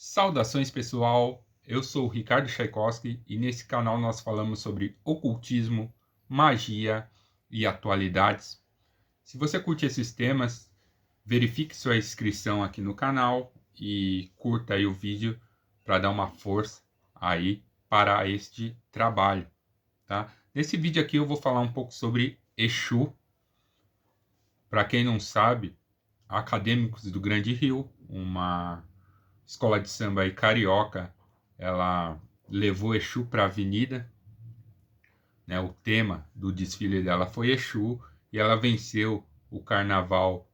Saudações pessoal, eu sou o Ricardo Tchaikovsky e nesse canal nós falamos sobre ocultismo, magia e atualidades. Se você curte esses temas, verifique sua inscrição aqui no canal e curta aí o vídeo para dar uma força aí para este trabalho, tá? Nesse vídeo aqui eu vou falar um pouco sobre Exu. Para quem não sabe, Acadêmicos do Grande Rio, uma escola de samba aí carioca, ela levou Exu para a avenida, né? O tema do desfile dela foi Exu e ela venceu o carnaval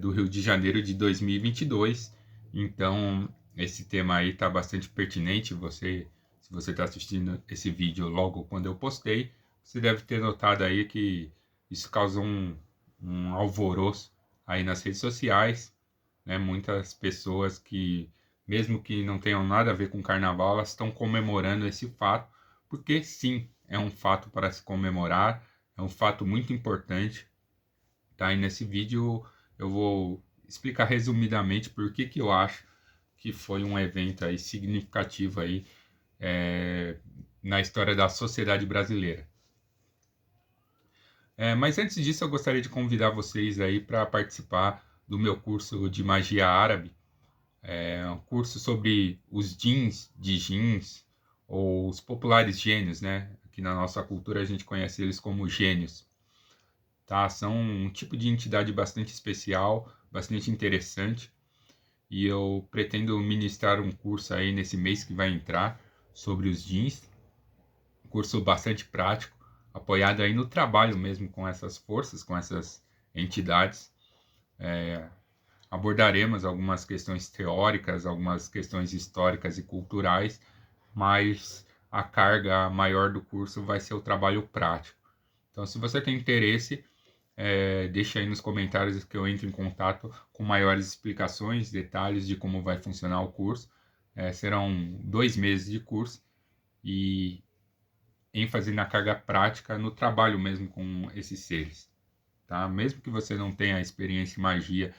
do Rio de Janeiro de 2022. Então, esse tema aí está bastante pertinente. Se você está assistindo esse vídeo logo quando eu postei, você deve ter notado aí que isso causou um alvoroço aí nas redes sociais, né? Muitas pessoas que, mesmo que não tenham nada a ver com carnaval, elas estão comemorando esse fato, porque sim, é um fato para se comemorar, é um fato muito importante, tá? E nesse vídeo eu vou explicar resumidamente por que eu acho que foi um evento aí significativo aí, na história da sociedade brasileira. Mas antes disso, eu gostaria de convidar vocês aí para participar do meu curso de magia árabe. É um curso sobre os djinns, ou os populares gênios, né? Aqui na nossa cultura a gente conhece eles como gênios, tá? São um tipo de entidade bastante especial, bastante interessante, e eu pretendo ministrar um curso aí nesse mês que vai entrar sobre os djinns, um curso bastante prático, apoiado aí no trabalho mesmo com essas forças, com essas entidades. Abordaremos algumas questões teóricas, algumas questões históricas e culturais, mas a carga maior do curso vai ser o trabalho prático. Então, se você tem interesse, deixa aí nos comentários que eu entro em contato com maiores explicações, detalhes de como vai funcionar o curso. Serão 2 meses de curso e ênfase na carga prática, no trabalho mesmo com esses seres, tá? Mesmo que você não tenha experiência em magia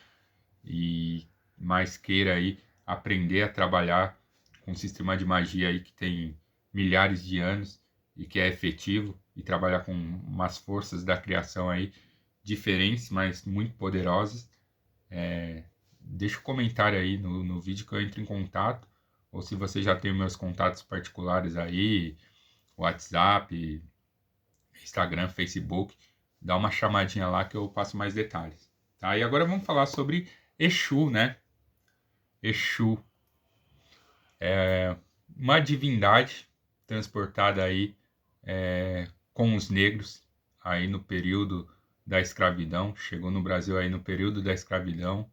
e mais queira aí aprender a trabalhar com um sistema de magia aí que tem milhares de anos e que é efetivo e trabalhar com umas forças da criação aí diferentes, mas muito poderosas, deixa um comentário aí no vídeo que eu entro em contato, ou se você já tem meus contatos particulares aí, WhatsApp, Instagram, Facebook, dá uma chamadinha lá que eu passo mais detalhes. Tá? E agora vamos falar sobre Exu, né? Exu é uma divindade transportada aí com os negros aí no período da escravidão, chegou no Brasil aí no período da escravidão,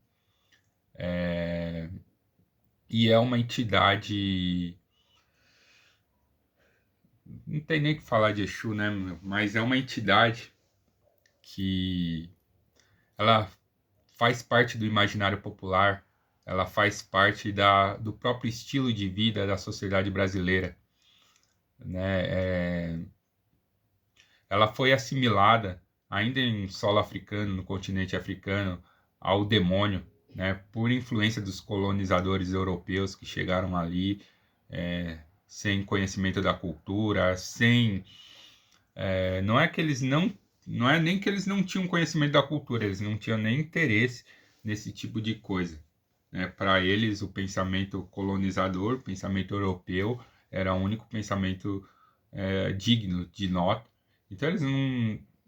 e é uma entidade, não tem nem o que falar de Exu, né? Mas é uma entidade que ela faz parte do imaginário popular, ela faz parte do próprio estilo de vida da sociedade brasileira, né? Ela foi assimilada, ainda em solo africano, no continente africano, ao demônio, né? Por influência dos colonizadores europeus que chegaram ali, sem conhecimento da cultura, não é que eles não é nem que eles não tinham conhecimento da cultura, eles não tinham nem interesse nesse tipo de coisa, né? Para eles, o pensamento colonizador, o pensamento europeu, era o único pensamento digno de nota. Então,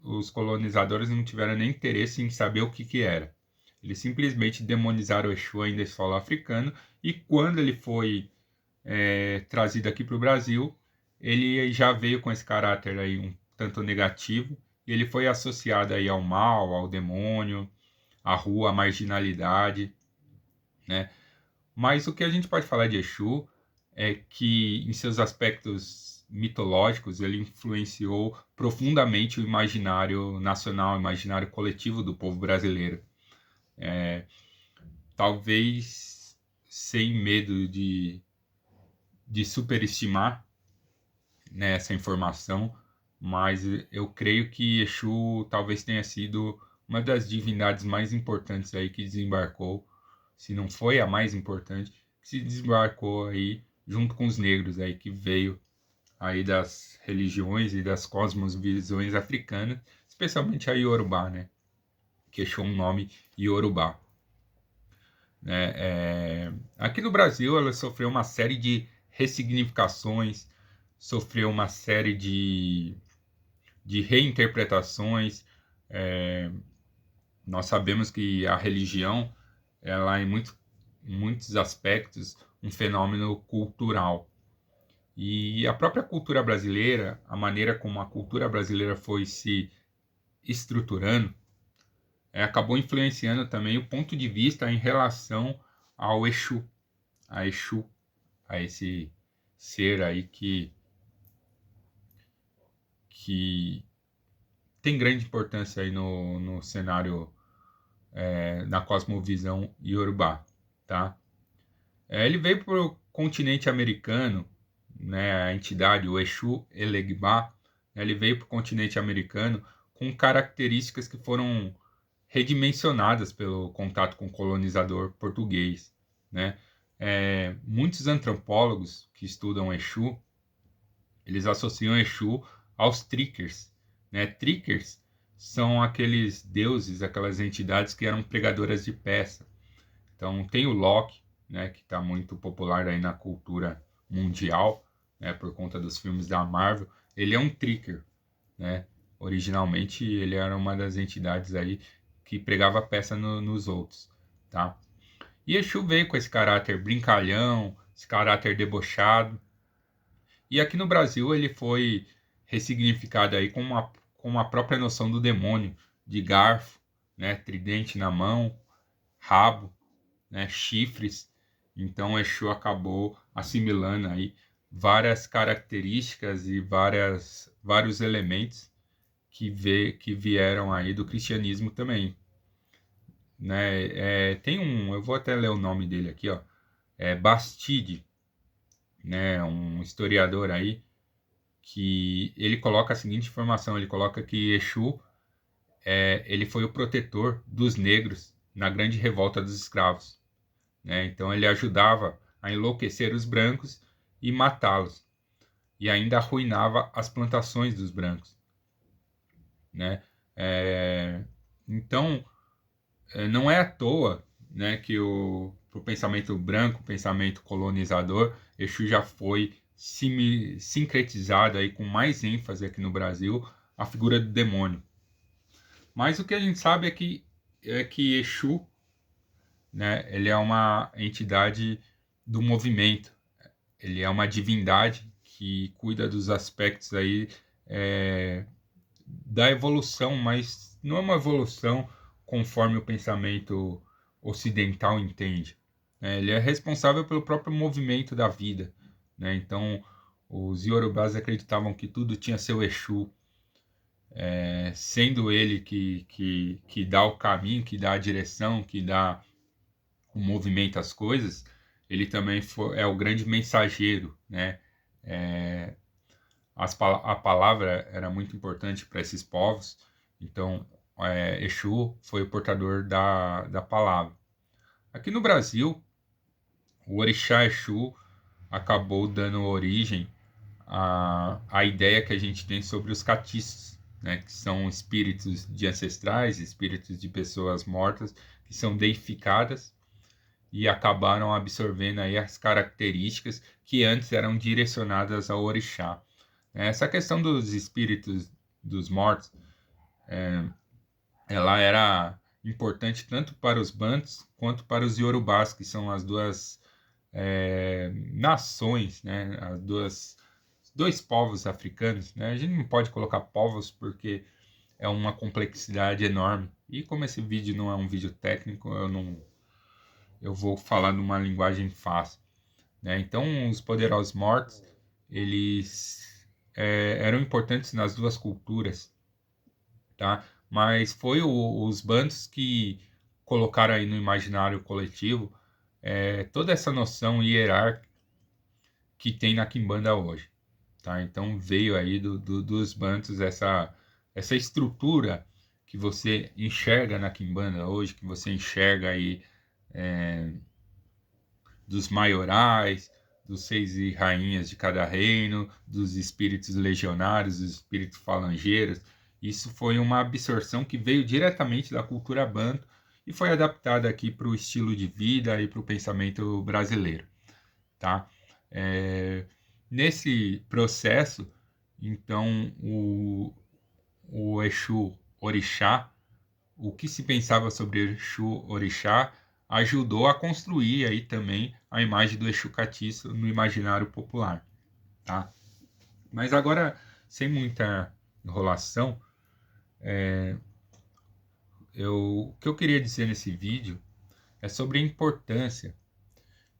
os colonizadores não tiveram nem interesse em saber o que era. Eles simplesmente demonizaram o Exu ainda em solo africano, e quando ele foi trazido aqui para o Brasil, ele já veio com esse caráter aí um tanto negativo, e ele foi associado aí ao mal, ao demônio, à rua, à marginalidade, né? Mas o que a gente pode falar de Exu é que, em seus aspectos mitológicos, ele influenciou profundamente o imaginário nacional, o imaginário coletivo do povo brasileiro. Talvez sem medo de superestimar, né, essa informação, mas eu creio que Exu talvez tenha sido uma das divindades mais importantes aí que desembarcou, se não foi a mais importante, que que se desembarcou aí junto com os negros aí que veio aí das religiões e das cosmovisões africanas, especialmente a Yorubá, né? Que achou um nome Yorubá. Aqui no Brasil ela sofreu uma série de ressignificações, sofreu uma série de reinterpretações. Nós sabemos que a religião ela é em muitos aspectos um fenômeno cultural. E a própria cultura brasileira, a maneira como a cultura brasileira foi se estruturando, acabou influenciando também o ponto de vista em relação ao Exu, a esse ser aí que tem grande importância aí no cenário, na cosmovisão iorubá, tá? Ele veio para o continente americano, né, a entidade, o Exu Elegbá, ele veio para o continente americano com características que foram redimensionadas pelo contato com o colonizador português, né? Muitos antropólogos que estudam Exu, eles associam Exu aos trickers, né? Trickers são aqueles deuses, aquelas entidades que eram pregadoras de peça. Então tem o Loki, né, que está muito popular aí na cultura mundial, né, por conta dos filmes da Marvel. Ele é um tricker, né? Originalmente ele era uma das entidades aí que pregava peça nos outros, tá? E Exu veio com esse caráter brincalhão, esse caráter debochado. E aqui no Brasil ele foi ressignificado aí com uma própria noção do demônio, de garfo, né, tridente na mão, rabo, né, chifres. Então Exu acabou assimilando aí várias características e vários elementos que vieram aí do cristianismo também, né? Tem eu vou até ler o nome dele aqui, ó, Bastide, né, um historiador aí que ele coloca a seguinte informação, ele coloca que Exu ele foi o protetor dos negros na grande revolta dos escravos, né? Então ele ajudava a enlouquecer os brancos e matá-los, e ainda arruinava as plantações dos brancos, né? Então não é à toa, né, que o pensamento branco, o pensamento colonizador, Exu já foi sincretizado aí com mais ênfase aqui no Brasil a figura do demônio. Mas o que a gente sabe é que Exu, né, ele é uma entidade do movimento, ele é uma divindade que cuida dos aspectos aí da evolução, mas não é uma evolução conforme o pensamento ocidental entende, né? Ele é responsável pelo próprio movimento da vida, né? Então, os iorubás acreditavam que tudo tinha seu Exu, sendo ele que dá o caminho, que dá a direção, que dá o movimento às coisas. Ele também é o grande mensageiro, né? A palavra era muito importante para esses povos, então Exu foi o portador da palavra. Aqui no Brasil, o orixá Exu acabou dando origem à ideia que a gente tem sobre os catiços, né, que são espíritos de ancestrais, espíritos de pessoas mortas, que são deificadas e acabaram absorvendo aí as características que antes eram direcionadas ao orixá. Essa questão dos espíritos dos mortos, ela era importante tanto para os bantus quanto para os iorubás, que são as duas nações, né? Dois povos africanos, né? A gente não pode colocar povos porque é uma complexidade enorme. E como esse vídeo não é um vídeo técnico, eu vou falar numa linguagem fácil, né? Então, os poderosos mortos, eles eram importantes nas duas culturas, tá? Mas foi os bantos que colocaram aí no imaginário coletivo toda essa noção hierárquica que tem na Quimbanda hoje, tá? Então veio aí dos bantos essa estrutura que você enxerga na Quimbanda hoje, que você enxerga aí dos maiorais, dos 6 e rainhas de cada reino, dos espíritos legionários, dos espíritos falangeiros. Isso foi uma absorção que veio diretamente da cultura banto e foi adaptada aqui para o estilo de vida e para o pensamento brasileiro, tá? Nesse processo, então, o Exu Orixá, o que se pensava sobre Exu Orixá, ajudou a construir aí também a imagem do Exu Catiço no imaginário popular, tá? Mas agora, sem muita enrolação, o que eu queria dizer nesse vídeo é sobre a importância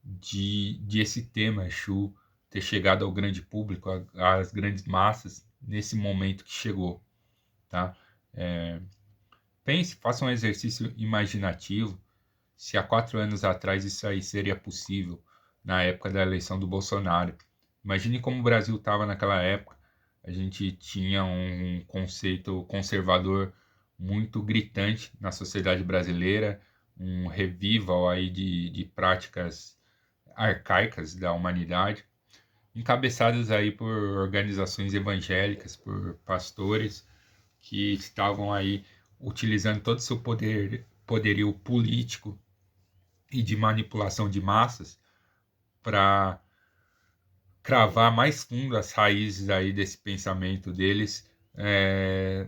de esse tema Exu ter chegado ao grande público, às grandes massas, nesse momento que chegou, tá? Pense, faça um exercício imaginativo se há 4 anos atrás isso aí seria possível, na época da eleição do Bolsonaro. Imagine como o Brasil estava naquela época. A gente tinha um conceito conservador muito gritante na sociedade brasileira, um revival aí de práticas arcaicas da humanidade, encabeçadas aí por organizações evangélicas, por pastores que estavam aí utilizando todo o seu poderio político e de manipulação de massas para cravar mais fundo as raízes aí desse pensamento deles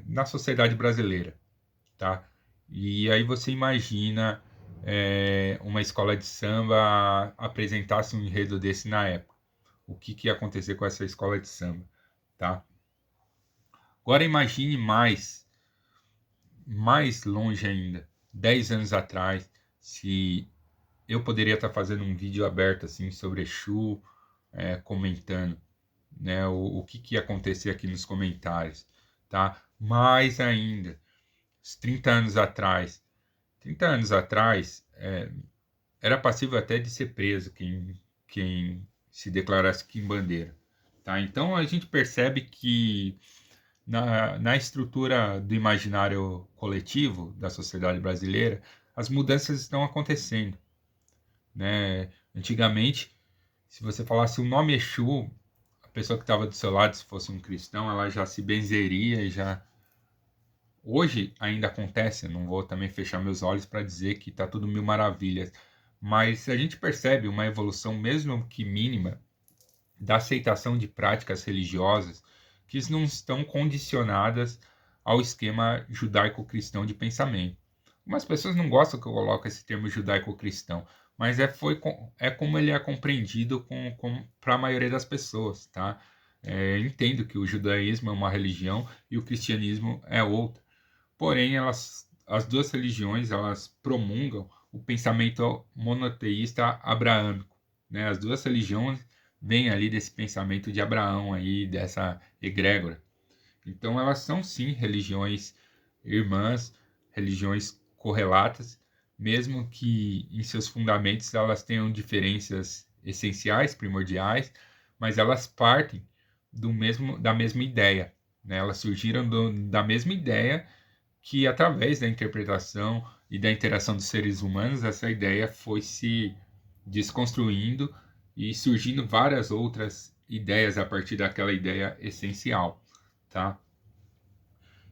na sociedade brasileira, tá? E aí você imagina uma escola de samba apresentasse um enredo desse na época. O que ia acontecer com essa escola de samba, tá? Agora imagine mais longe ainda, 10 anos atrás, se eu poderia estar fazendo um vídeo aberto assim sobre Exu, comentando, né, o que ia acontecer aqui nos comentários, tá? Mais ainda, 30 anos atrás, 30 anos atrás, era passível até de ser preso quem se declarasse quimbandeira, tá? Então a gente percebe que na estrutura do imaginário coletivo da sociedade brasileira, as mudanças estão acontecendo, né? Antigamente, se você falasse o nome Exu, a pessoa que estava do seu lado, se fosse um cristão, ela já se benzeria e já... Hoje ainda acontece, não vou também fechar meus olhos para dizer que está tudo mil maravilhas, mas a gente percebe uma evolução, mesmo que mínima, da aceitação de práticas religiosas que não estão condicionadas ao esquema judaico-cristão de pensamento. Algumas pessoas não gostam que eu coloque esse termo judaico-cristão, mas é como ele é compreendido para a maioria das pessoas, tá? Entendo que o judaísmo é uma religião e o cristianismo é outra. Porém, as duas religiões, elas promulgam o pensamento monoteísta abraâmico, né? As duas religiões vêm ali desse pensamento de Abraão aí, dessa egrégora. Então, elas são sim religiões irmãs, religiões correlatas, mesmo que em seus fundamentos elas tenham diferenças essenciais, primordiais, mas elas partem da mesma ideia, né? Elas surgiram da mesma ideia que, através da interpretação e da interação dos seres humanos, essa ideia foi se desconstruindo e surgindo várias outras ideias a partir daquela ideia essencial, tá?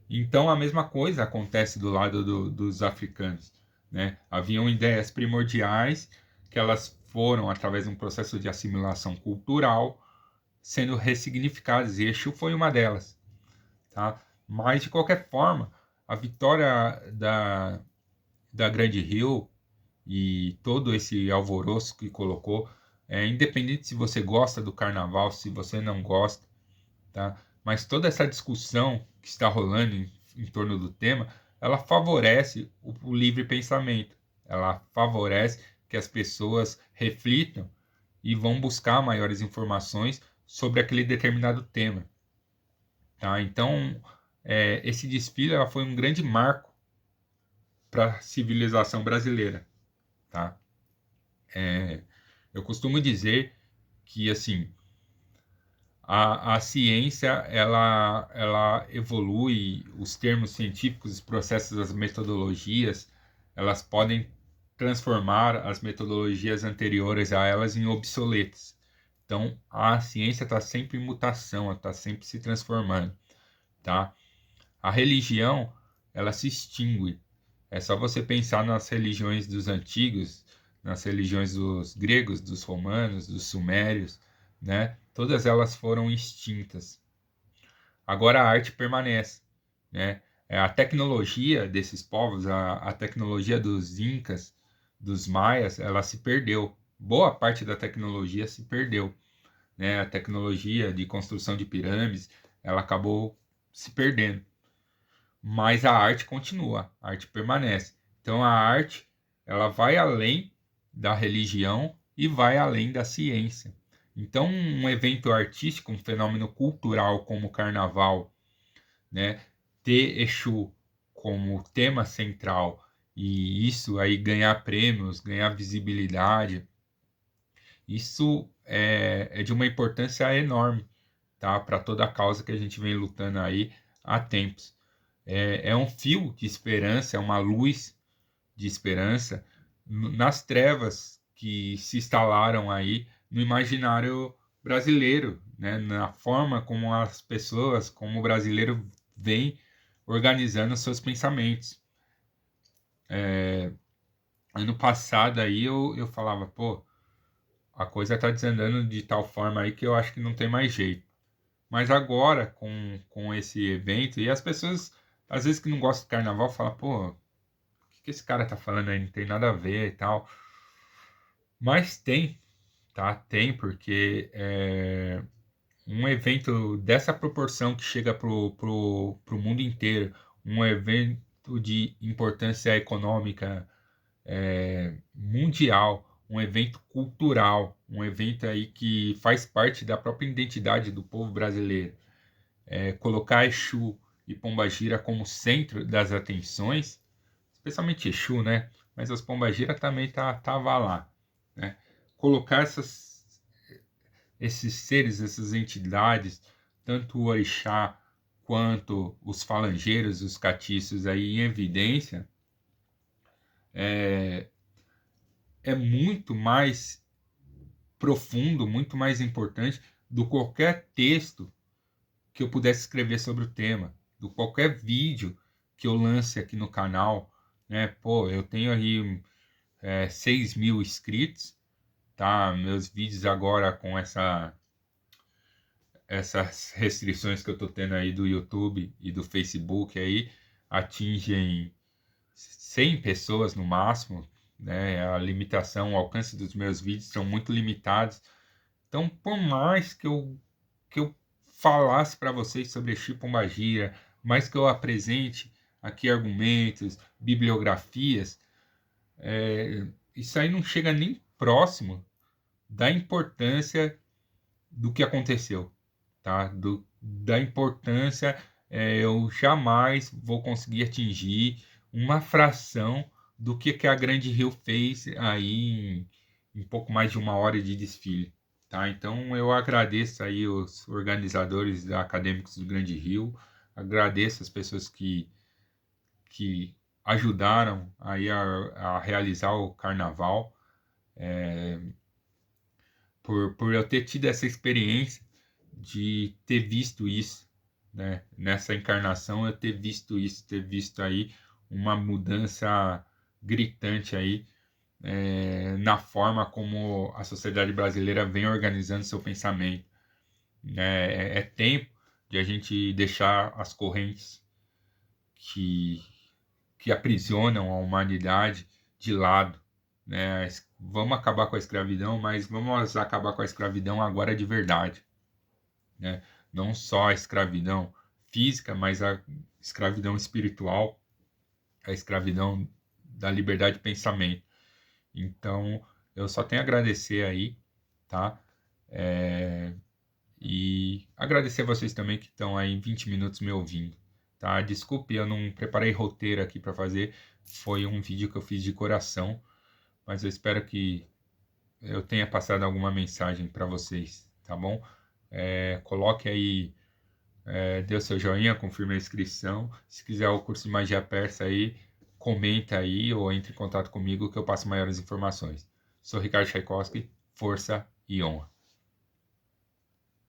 Então a mesma coisa acontece do lado dos africanos, né? Haviam ideias primordiais que elas foram, através de um processo de assimilação cultural, sendo ressignificadas, e Exu foi uma delas, tá? Mas, de qualquer forma, a vitória da Grande Rio e todo esse alvoroço que colocou, independente se você gosta do carnaval, se você não gosta, tá? Mas toda essa discussão que está rolando em torno do tema, ela favorece o livre pensamento, ela favorece que as pessoas reflitam e vão buscar maiores informações sobre aquele determinado tema, tá? Então, esse desfile ela foi um grande marco para a civilização brasileira, tá? Eu costumo dizer que, assim, a ciência ela evolui, os termos científicos, os processos, as metodologias, elas podem transformar as metodologias anteriores a elas em obsoletas. Então, a ciência está sempre em mutação, ela está sempre se transformando, tá? A religião, ela se extingue. É só você pensar nas religiões dos antigos, nas religiões dos gregos, dos romanos, dos sumérios, né? Todas elas foram extintas. Agora a arte permanece, né? A tecnologia desses povos, a tecnologia dos incas, dos maias, ela se perdeu. Boa parte da tecnologia se perdeu, né? A tecnologia de construção de pirâmides, ela acabou se perdendo. Mas a arte continua, a arte permanece. Então a arte, ela vai além da religião e vai além da ciência. Então um evento artístico, um fenômeno cultural como o carnaval, né, ter Exu como tema central e isso aí ganhar prêmios, ganhar visibilidade, isso é de uma importância enorme, tá? Para toda a causa que a gente vem lutando aí há tempos. É um fio de esperança, é uma luz de esperança nas trevas que se instalaram aí no imaginário brasileiro, né? Na forma como as pessoas, como o brasileiro vem organizando seus pensamentos. Ano passado aí eu falava, pô, a coisa tá desandando de tal forma aí que eu acho que não tem mais jeito. Mas agora, com esse evento, e as pessoas, às vezes que não gostam do carnaval, falam, pô, que esse cara tá falando aí? Não tem nada a ver e tal. Mas tem, tá? Tem, porque um evento dessa proporção que chega pro mundo inteiro, um evento de importância econômica mundial, um evento cultural, um evento aí que faz parte da própria identidade do povo brasileiro. Colocar Exu e Pombagira como centro das atenções, especialmente Exu, né? Mas as Pombagira também tava lá, né? Colocar esses seres, essas entidades, tanto o orixá quanto os falangeiros, os catiços aí em evidência, é muito mais profundo, muito mais importante do que qualquer texto que eu pudesse escrever sobre o tema, do qualquer vídeo que eu lance aqui no canal, né? Pô, eu tenho aí 6 mil inscritos, tá? Meus vídeos agora com essas restrições que eu tô tendo aí do YouTube e do Facebook aí atingem 100 pessoas no máximo, né? A limitação, o alcance dos meus vídeos são muito limitados. Então, por mais que eu falasse para vocês sobre Exu Pombagira, mais que eu apresente aqui argumentos, bibliografias, isso aí não chega nem próximo da importância do que aconteceu, tá? Da importância, eu jamais vou conseguir atingir uma fração do que a Grande Rio fez aí em pouco mais de 1 hora de desfile, tá? Então eu agradeço aí os organizadores acadêmicos do Grande Rio, agradeço as pessoas que ajudaram aí a realizar o carnaval, por eu ter tido essa experiência de ter visto isso, né? Nessa encarnação eu ter visto isso, ter visto aí uma mudança gritante aí na forma como a sociedade brasileira vem organizando seu pensamento, né? É tempo de a gente deixar as correntes que, que aprisionam a humanidade de lado, né? Vamos acabar com a escravidão, mas vamos acabar com a escravidão agora de verdade, né? Não só a escravidão física, mas a escravidão espiritual, a escravidão da liberdade de pensamento. Então, eu só tenho a agradecer aí, tá? E agradecer a vocês também que estão aí em 20 minutos me ouvindo, tá? Desculpe, eu não preparei roteiro aqui para fazer, foi um vídeo que eu fiz de coração, mas eu espero que eu tenha passado alguma mensagem para vocês, tá bom? Coloque aí, dê o seu joinha, confirme a inscrição. Se quiser o curso de magia persa aí, comenta aí ou entre em contato comigo que eu passo maiores informações. Sou Ricardo Tchaikovsky, força e honra.